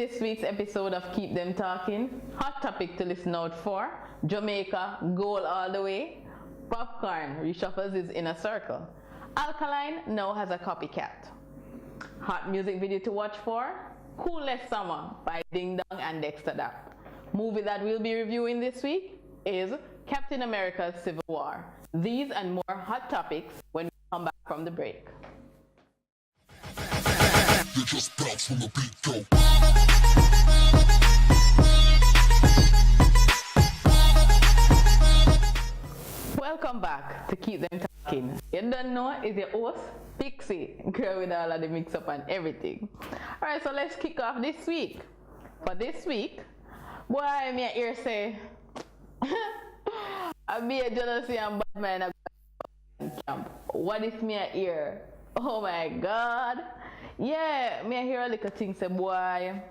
this week's episode of Keep Them Talking, hot topic to listen out for: Jamaica, goal all the way. Popcorn reshuffles his inner circle. Alkaline now has a copycat. Hot music video to watch for: Who Left Summer by Ding Dong and Dexter Dapp. Movie that we'll be reviewing this week is Captain America's Civil War. These and more hot topics when we come back from the break. You just bounce from the beat, go. Welcome back to Keep Them Talking. You don't know, it's your host, Pixii, girl with all of the mix up and everything. Alright, so let's kick off this week. For this week, boy, me here say, I be a jealousy and bad man at camp. What is me here? Oh my God. Yeah, me hear a little thing say, boy.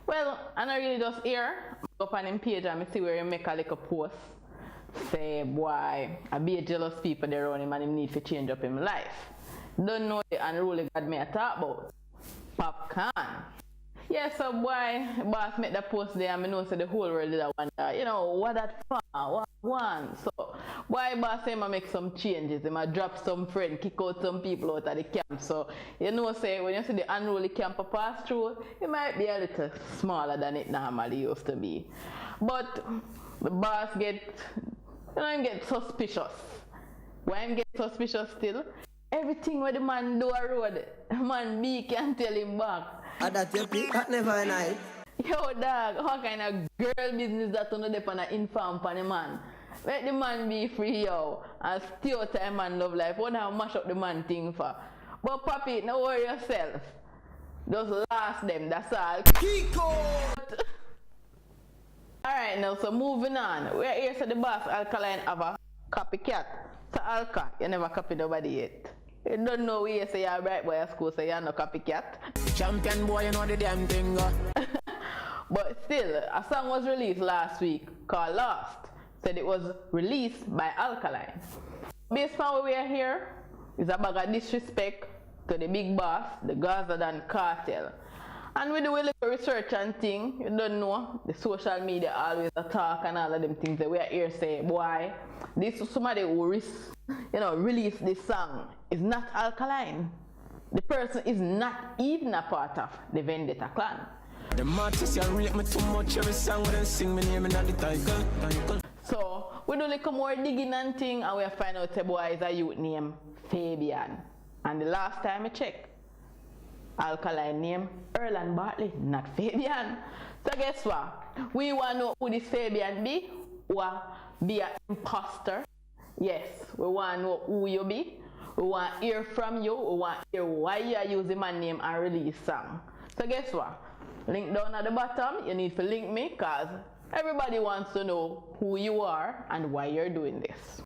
Well, I not really just hear. I go up on him page and I see where he make a little post. Say, boy, I be a jealous people there around him and him need to change up his life. Don't know the unruly God me I talk about. Popcorn. Yeah, so boy, boss make that post there and I know so the whole world did a wonder, you know, what that for, what one. So, boy, boss say I make some changes, I drop some friend, kick out some people out of the camp. So, you know, say, when you see the unruly camp pass through, it might be a little smaller than it normally used to be. But the boss get, you know, him get suspicious. Why him get suspicious still? Everything where the man do a road, man B can tell him back. That you pick at never night. Yo dog, how kind of girl business that you know they pan a inform pan the man? Let the man be free, yo, and still time man love life. What now mash up the man thing for? But papi, no worry yourself. Just last them, that's all. Alright now, so moving on. We're here so the boss Alkaline have a copycat. So Alka, you never copy nobody yet. You don't know where you say you're bright boy at school, so you're no copycat. Champion boy, you know the damn thing. But still, a song was released last week called Lost. Said it was released by Alkaline. Based on what we are here, is a bag of disrespect to the big boss, the Gaza Dan cartel. And we do a little research and thing, you don't know, the social media always attack and all of them things that we are here say, boy, this is somebody who release this song is not Alkaline. The person is not even a part of the Vendetta clan. The artist rate me too much every song when they sing my name in the title. So we do a little more digging and thing and we find out the boy is a youth named Fabian. And the last time I checked, Alkaline name Erland Bartley, not Fabian. So guess what? We want to know who this Fabian be, or be an imposter. Yes, we want to know who you be. We want to hear from you. We want to hear why you are using my name and release song. So guess what? Link down at the bottom. You need to link me because everybody wants to know who you are and why you're doing this.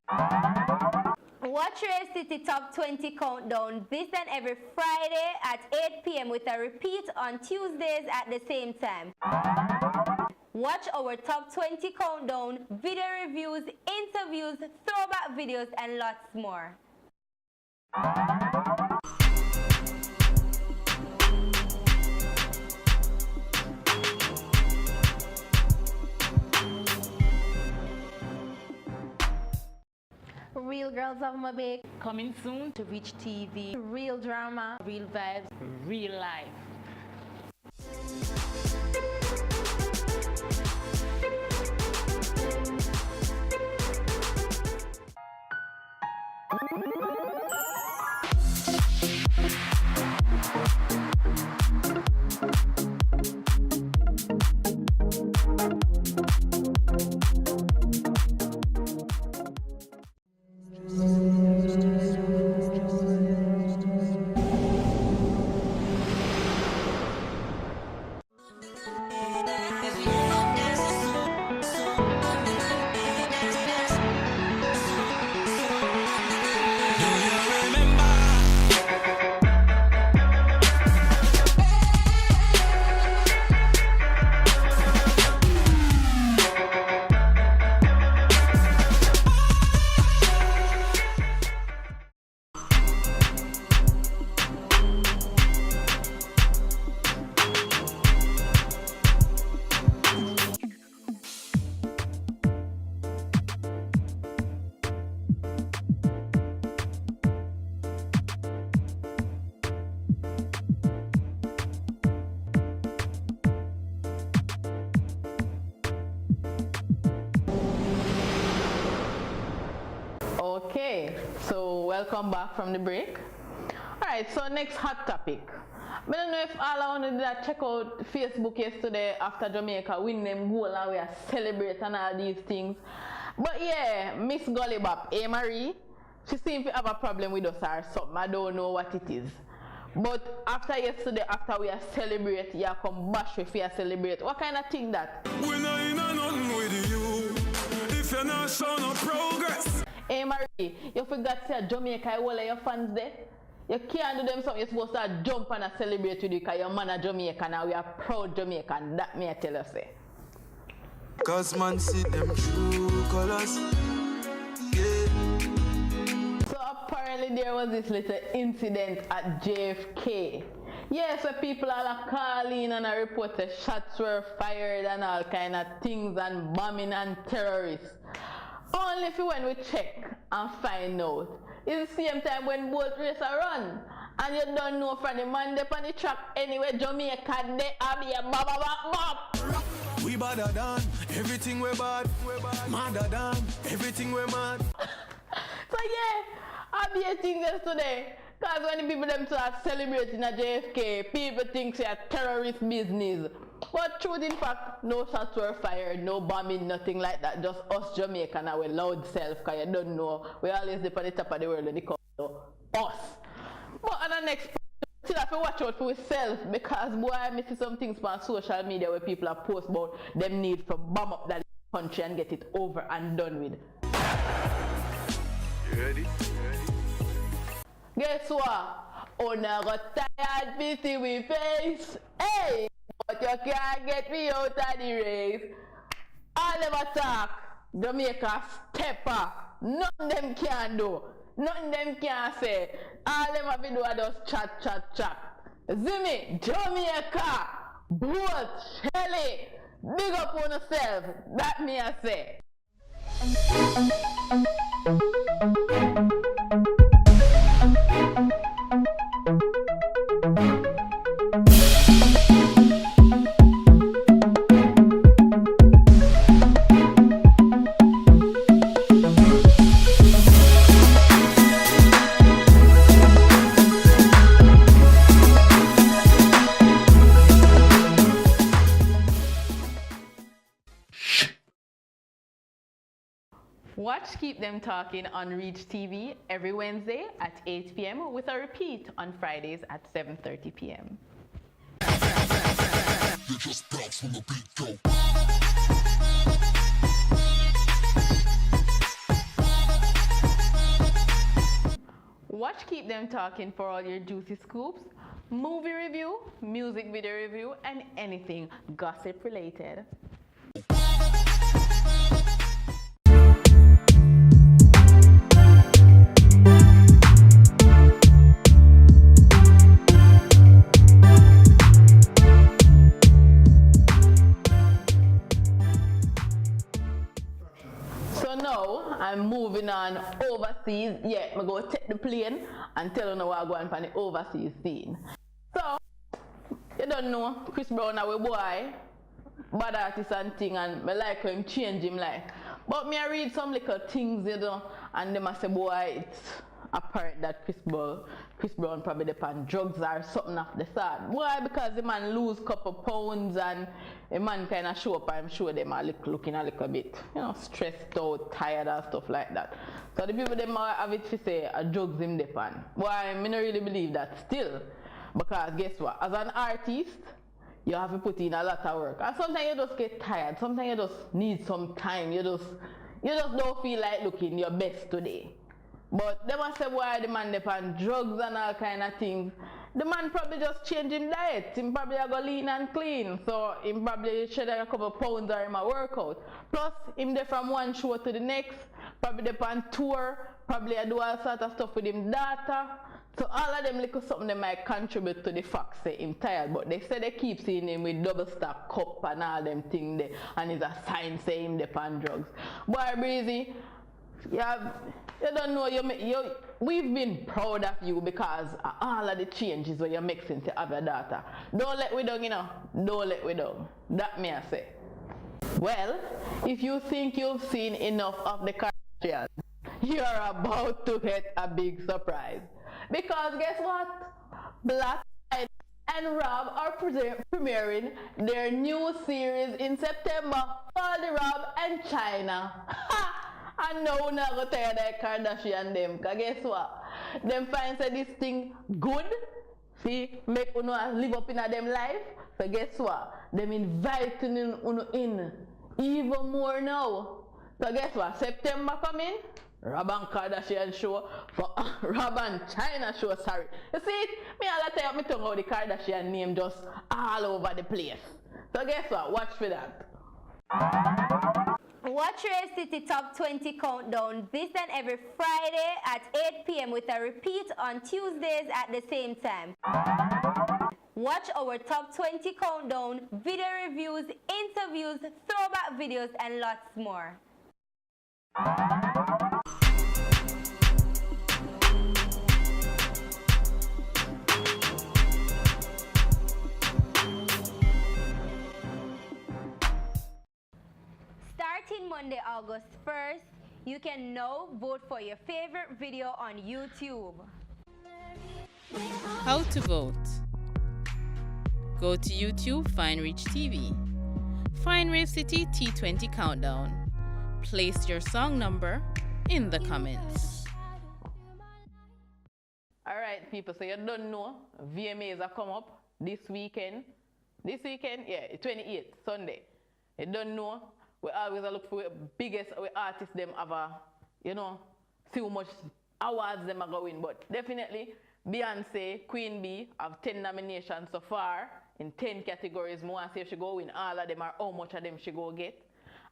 Watch your City Top 20 Countdown this and every Friday at 8 p.m. with a repeat on Tuesdays at the same time. Watch our Top 20 Countdown, video reviews, interviews, throwback videos, and lots more. Real Girls of Mabek. Coming soon to REECH TV. Real drama. Real vibes, real life. Okay, so welcome back from the break. Alright, so next hot topic. I don't know if all I wanted to do that check out Facebook yesterday after Jamaica win them goal and we are celebrating and all these things. But yeah, Miss Gollybop, Marie, she seems to have a problem with us or something. I don't know what it is. But after yesterday, after we are celebrate, you come bash if you are celebrate. What kind of thing that? We not in a nothing with you. If you're not showing no progress. Marie, you forgot to say Jamaica, all of your fans there. You can't do them something. You're supposed to jump and celebrate with you because your man a Jamaican and we are proud Jamaican. That me I tell you say. Cause man see them true colors. Yeah. So apparently there was this little incident at JFK. Yeah, so people are calling and report that shots were fired and all kind of things and bombing and terrorists. Only if when we check and find out. It's the same time when boat race are run and you don't know from the man they on the track anyway Jamaica they are be a bop. We badder than everything we bad. Madder than everything we mad. So yeah, I be a thing yesterday. Cause when the people them start celebrating at JFK, people think it's a terrorist business. But truth in fact, no shots were fired, no bombing, nothing like that. Just us Jamaican and our loud self, cause you don't know. We always live on the top of the world when it comes to us. But on the next still have to watch out for yourself because boy I miss some things on social media where people are post about them need to bomb up that country and get it over and done with. You ready? Guess what? Oh now got tired busy with face. Hey! But you can't get me out of the race. All them attack, Jamaica stepper. None them can do. None them can say. All them have to do is just chat. Zimmy, Jamaica, boat, Shelly, big up on yourself. That me I say. Watch Keep Them Talking on REECH TV every Wednesday at 8 p.m. with a repeat on Fridays at 7:30 p.m. You just bounce when the beat go. Watch Keep Them Talking for all your juicy scoops, movie review, music video review, and anything gossip related. So now I'm moving on overseas. Yeah, I'm going to take the plane and tell you what I'm going on the overseas scene. So, you don't know, Chris Brown our boy, bad artist and thing, and I like him change him life. But me I read some little things, you know, and them I say, boy, it's apparent that Chris Brown probably depend drugs or something of the sort. Why? Because the man lose couple pounds and the man kind of show up, I'm sure them are looking a little bit, you know, stressed out, tired and stuff like that. So the people them have it to say drugs him depend. Why? I don't really believe that still. Because guess what? As an artist, you have to put in a lot of work. And sometimes you just get tired. Sometimes you just need some time. You just don't feel like looking your best today. But they must say why the man depend drugs and all kind of things. The man probably just change his diet. Him probably go lean and clean. So him probably shed a couple pounds or him a workout. Plus him there from one show to the next. Probably depend tour. Probably do all sort of stuff with him data. So all of them little something they might contribute to the fact say him tired, but they say they keep seeing him with double stack cup and all them things there, and it's a sign say him depend drugs. Boy Breezy, you don't know we've been proud of you because of all of the changes where you make since you have your daughter. Don't let we down, you know. Don't let we down. That me I say. Well, if you think you've seen enough of the Kardashians, you're about to get a big surprise. Because guess what? Black and Rob are premiering their new series in September called The Rob and China. And now we're not going to tell the Kardashian them. Because guess what? Them find this thing good. See, make you live up in them life. So guess what? Them inviting you in even more now. So guess what? September coming. Rob and Kardashian show for Rob and China show, sorry. You see it? Me all the time me talk about the Kardashian name just all over the place. So guess what? Watch for that. Watch your City Top 20 Countdown this and every Friday at 8 p.m. with a repeat on Tuesdays at the same time. Watch our Top 20 Countdown, video reviews, interviews, throwback videos, and lots more. Starting Monday, August 1st, you can now vote for your favorite video on YouTube. How to vote? Go to YouTube, find REECH TV. Find Rave City T20 Countdown. Place your song number in the comments. Alright people, so you don't know, VMAs are come up this weekend. This weekend, yeah, 28th, Sunday. You don't know, we always look for the biggest artists them ever, you know, see how much awards them are going. But definitely, Beyonce, Queen Bee have 10 nominations so far in 10 categories. I want to see if she go win all of them or how much of them she go get.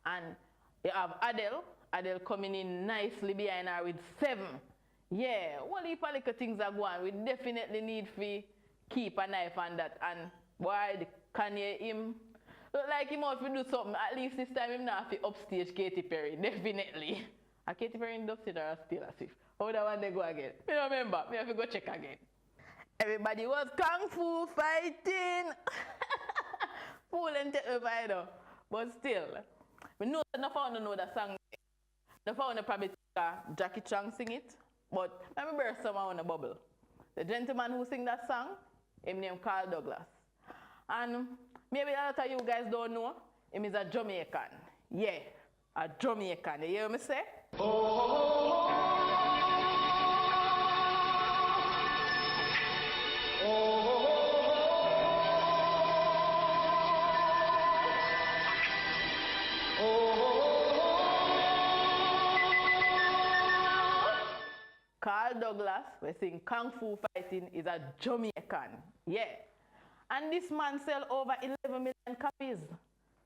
And you have Adele coming in nicely behind her with 7. Yeah, one heap of little things are going. We definitely need to keep an eye on that. And why the Kanye him look like he must do something. At least this time him not fi upstage Katy Perry, definitely. A Katy Perry in dubstep or still as if. How that one they go again? Me don't remember. Me have to go check again. Everybody was kung fu fighting. Fool and take me by though. But still, we know enough I don't know that song. Enough I probably Jackie Chan sing it. But let me burst some on the bubble. The gentleman who sing that song, him name Carl Douglas. And maybe a lot of you guys don't know, him is a Jamaican. Yeah, a Jamaican. You hear me say? Carl Douglas, we sing Kung Fu Fighting, is a Jamaican. Yeah. And this man sell over 11 million copies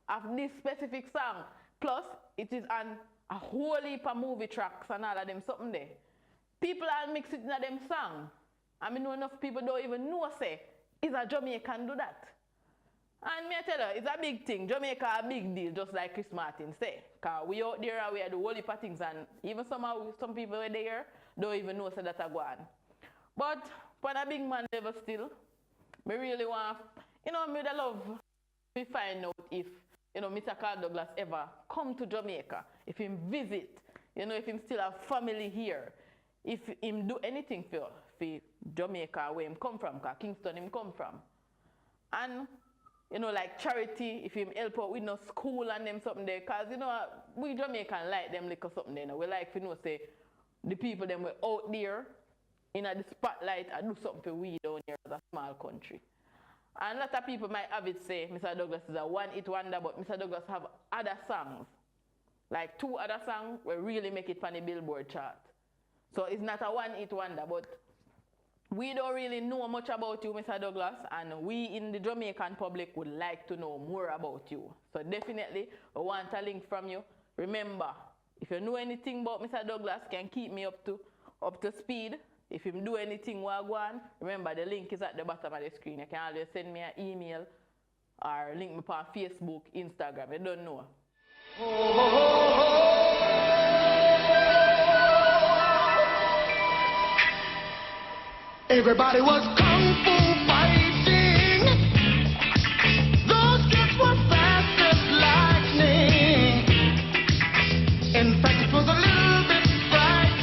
of this specific song. Plus, it is on a whole heap of movie tracks and all of them something there. People are mixing it in them song. I mean, enough people don't even know, say, is a Jamaican do that. And me I tell you, it's a big thing. Jamaica a big deal, just like Chris Martin say. Because we out there, we are the whole heap of things, and even some people are there don't even know say that are going. But for a big man level still, me really want, you know, me would love to find out if, you know, Mr. Carl Douglas ever come to Jamaica, if him visit, you know, if him still have family here, if him do anything for Jamaica where him come from, because Kingston him come from. And, you know, like charity, if him help out with no school and them something there, because, you know, we Jamaican like them little something there. You know? We like to know, say, the people them were out there in the spotlight and do something for we down here as a small country. And a lot of people might have it say Mr. Douglas is a one-hit wonder, but Mr. Douglas have other songs. Like 2 other songs will really make it on the Billboard chart. So it's not a one-hit wonder, but we don't really know much about you, Mr. Douglas, and we in the Jamaican public would like to know more about you. So definitely, we want a link from you. Remember, if you know anything about Mr. Douglas, can keep me up to speed. If you do anything while going, remember the link is at the bottom of the screen. You can always send me an email or link me on Facebook, Instagram. You don't know. Everybody was kung fu fighting. Those kids were fast as lightning. In fact, it was a little bit frightening.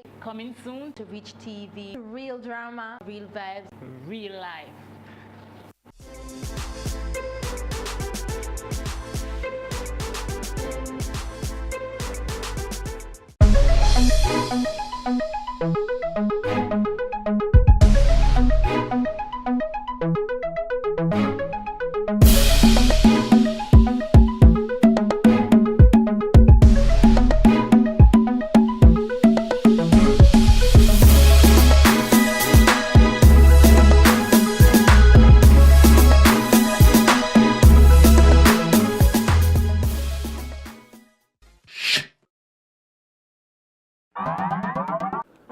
Big. Coming soon to Reach TV. Real drama. Real vibes, real life.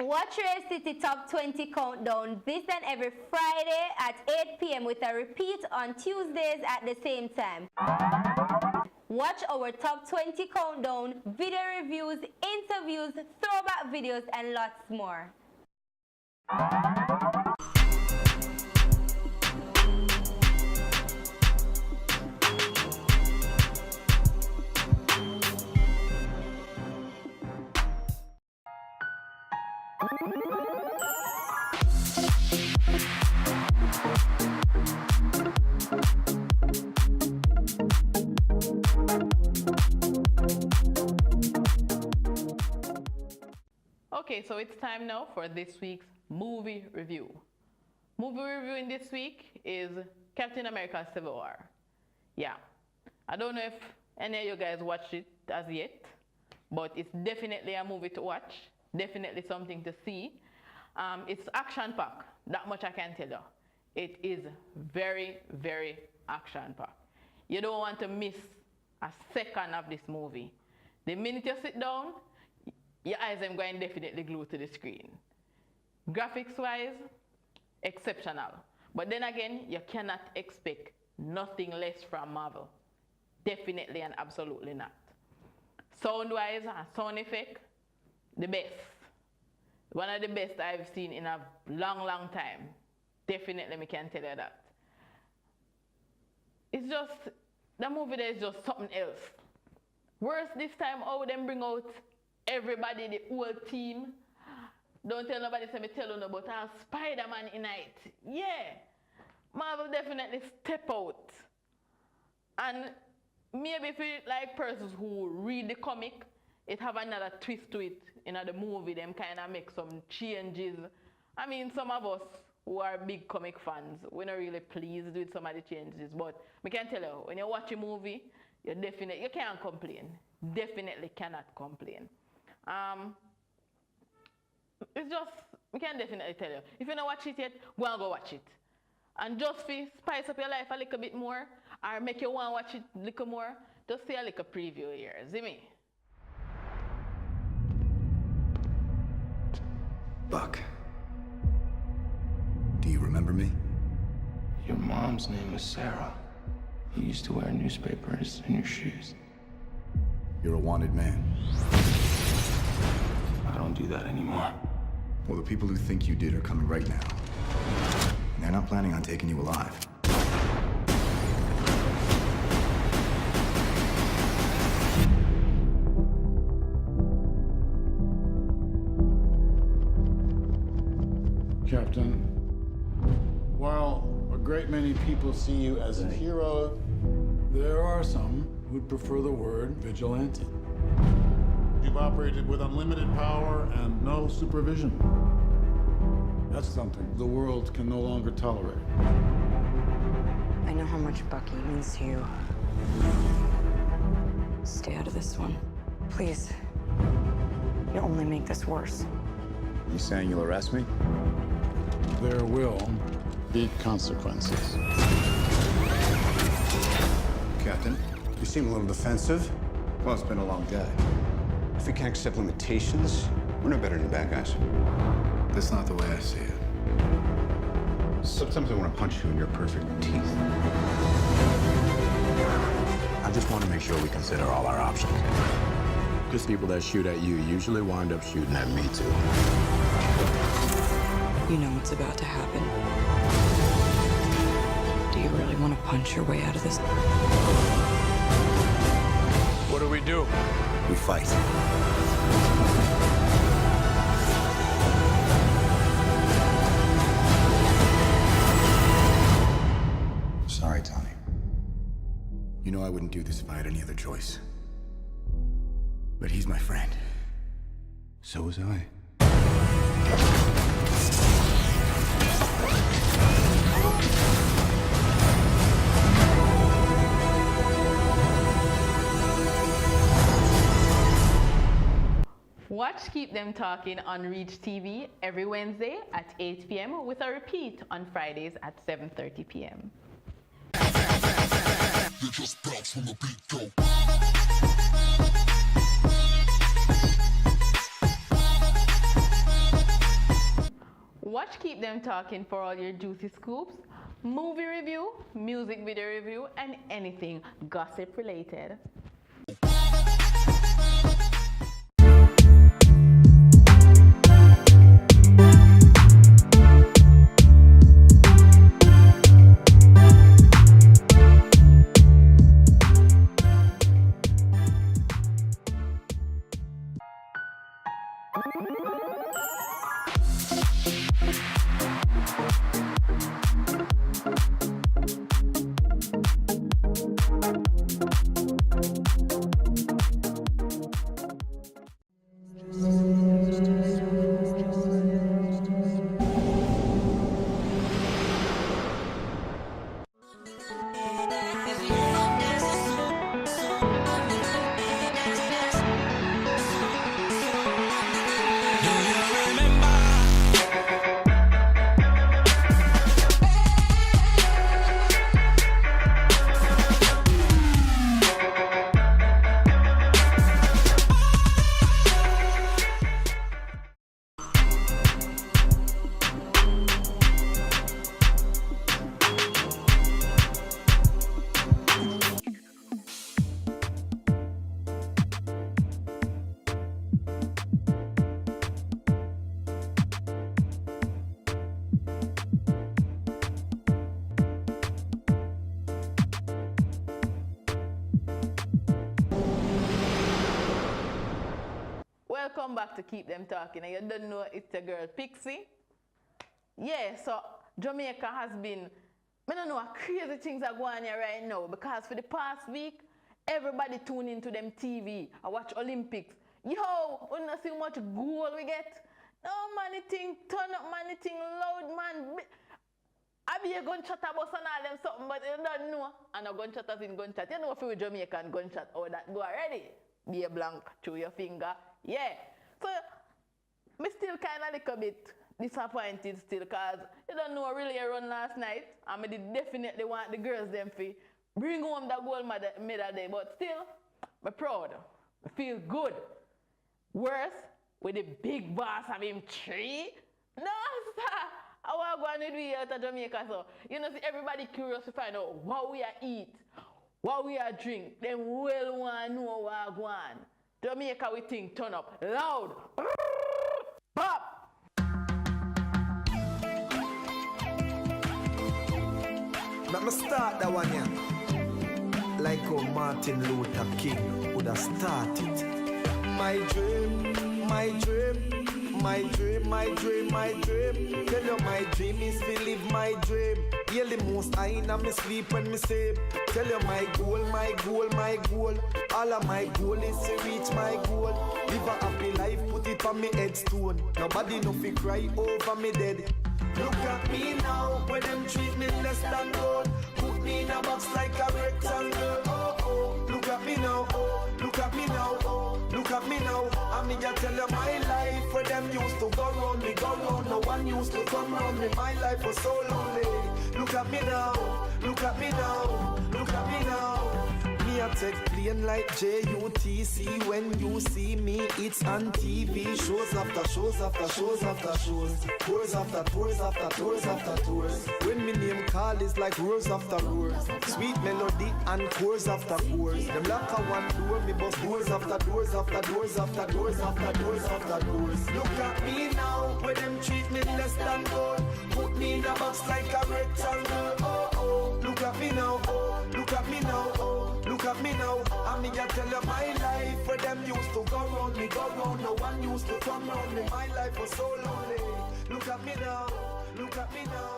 Watch Rave City Top 20 Countdown this and every Friday at 8 p.m. with a repeat on Tuesdays at the same time. Watch our Top 20 Countdown, video reviews, interviews, throwback videos, and lots more. Okay, so it's time now for this week's movie review. Movie reviewing this week is Captain America Civil War. Yeah, I don't know if any of you guys watched it as yet, but it's definitely a movie to watch, definitely something to see. It's action-packed, that much I can tell you. It is very, very action-packed. You don't want to miss a second of this movie. The minute you sit down, your eyes are going definitely glued to the screen. Graphics-wise, exceptional. But then again, you cannot expect nothing less from Marvel. Definitely and absolutely not. Sound-wise and sound effect, the best. One of the best I've seen in a long, long time. Definitely, me can tell you that. It's just, the movie there is just something else. Worse this time, how them bring out everybody, the whole team. Don't tell nobody, say me tell you no, but Spider-Man in it. Yeah, Marvel definitely step out. And maybe if you like persons who read the comic, it have another twist to it. In the movie, them kind of make some changes. I mean, some of us who are big comic fans, we're not really pleased with some of the changes. But we can tell you, when you watch a movie, you can't complain. Definitely cannot complain. It's just, we can definitely tell you. If you don't watch it yet, go and go watch it. And just to spice up your life a little bit more, or make you want to watch it a little more, just see a little preview here. See me? Buck, do you remember me? Your mom's name was Sarah. You used to wear newspapers in your shoes. You're a wanted man. I don't do that anymore. Well, the people who think you did are coming right now. And they're not planning on taking you alive. Captain, while a great many people see you as a hero, there are some who'd prefer the word vigilante. You've operated with unlimited power and no supervision. That's something the world can no longer tolerate. I know how much Bucky means to you. Stay out of this one. Please. You'll only make this worse. You saying you'll arrest me? There will be consequences. Captain, You seem a little defensive. well, it's been a long day. If we can't accept limitations, we're no better than bad guys. That's not the way I see it. Sometimes I want to punch you in your perfect teeth. I just want to make sure we consider all our options. Because people that shoot at you usually wind up shooting at me, too. You know what's about to happen. Do you really want to punch your way out of this? What do? We fight. You know I wouldn't do this if I had any other choice. But he's my friend. So was I. Watch Keep Them Talking on REECH TV every Wednesday at 8 p.m. with a repeat on Fridays at 7:30 p.m. You just bounce from the beat, go. Watch Keep Them Talking for all your juicy scoops, movie review, music video review, and anything gossip related. Welcome back to Keep Them Talking. And you don't know it's a girl, Pixii. Yeah, so Jamaica has been, I don't know what crazy things are going on here right now, because for the past week, everybody tune into them TV. I watch Olympics. Yo, we don't see how much goal we get. No man, it thing turn up, man, it thing loud, man. I be a gunshot about and all them something, but you don't know. And a gunshot as in gunshot. You know if you Jamaican gunshot, how that go already? Be a blank through your finger. Yeah. So, me still kind of little bit disappointed still, because you don't know really I run last night. And I did definitely want the girls them to bring home that gold medal day. But still, I'm proud. I feel good. Worse, with the big boss of him 3. No, sir. I want to go and do it out of Jamaica. So, you know, see, everybody curious to find out what we are eat, what we are drink. Then we'll want to know what I want. Jamaica, we think turn up loud. Pop. Let me start that one here. Like how Martin Luther King would have started. My dream, my dream, my dream, my dream, my dream. Tell you my dream is to live my dream. Hear the most I in me sleep when me sleep. Tell you my goal, my goal, my goal. All of my goal is to reach my goal. Live a happy life, put it on me headstone. Nobody no fi cry over me dead. Look at me now, when them treat me less than gold. Put me in a box like a rectangle. Oh oh, look at me now. Oh, look at me now. Oh, look at me now. I mean, I tell you my life, where them used to go round me, go round. No one used to come round me. My life was so lonely. Look at me now. Look at me now. Look at me now. Me a take plane like JUTC. When you see me, it's on TV. Shows after shows after shows after shows. Tours after tours after tours after tours. When me name call is like roars after roars. Sweet melody and chorus after chorus. Them lock a one door, me bust doors after doors after doors after doors after doors after doors. Look at me now, where them treat me less than gold. Put me in a box like a rectangle. Oh oh, look at me now. Oh, look at me now. Oh, look at me now. I mean, I tell you my life, where them used to go round me, go round. No one used to come round me. My life was so lonely. Look at me now. Look at me now.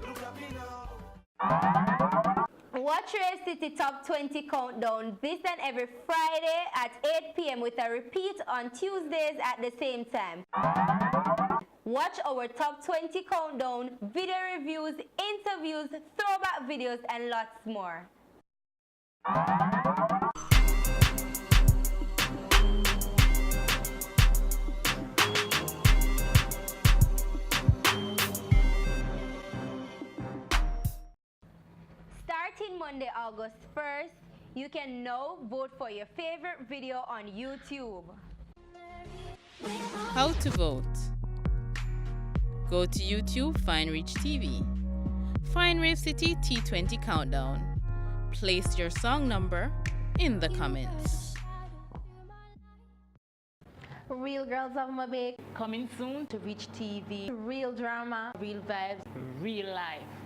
Look at me now. Watch Watch Ray City Top 20 Countdown this and every Friday at 8 p.m. with a repeat on Tuesdays at the same time. Watch our Top 20 Countdown, video reviews, interviews, throwback videos, and lots more. Starting Monday, August 1st, you can now vote for your favorite video on YouTube. How to vote? Go to YouTube, find REECH TV. Find Rave City T20 Countdown. Place your song number in the comments. Real Girls of Mobile. Coming soon to REECH TV. Real drama. Real vibes. Real life.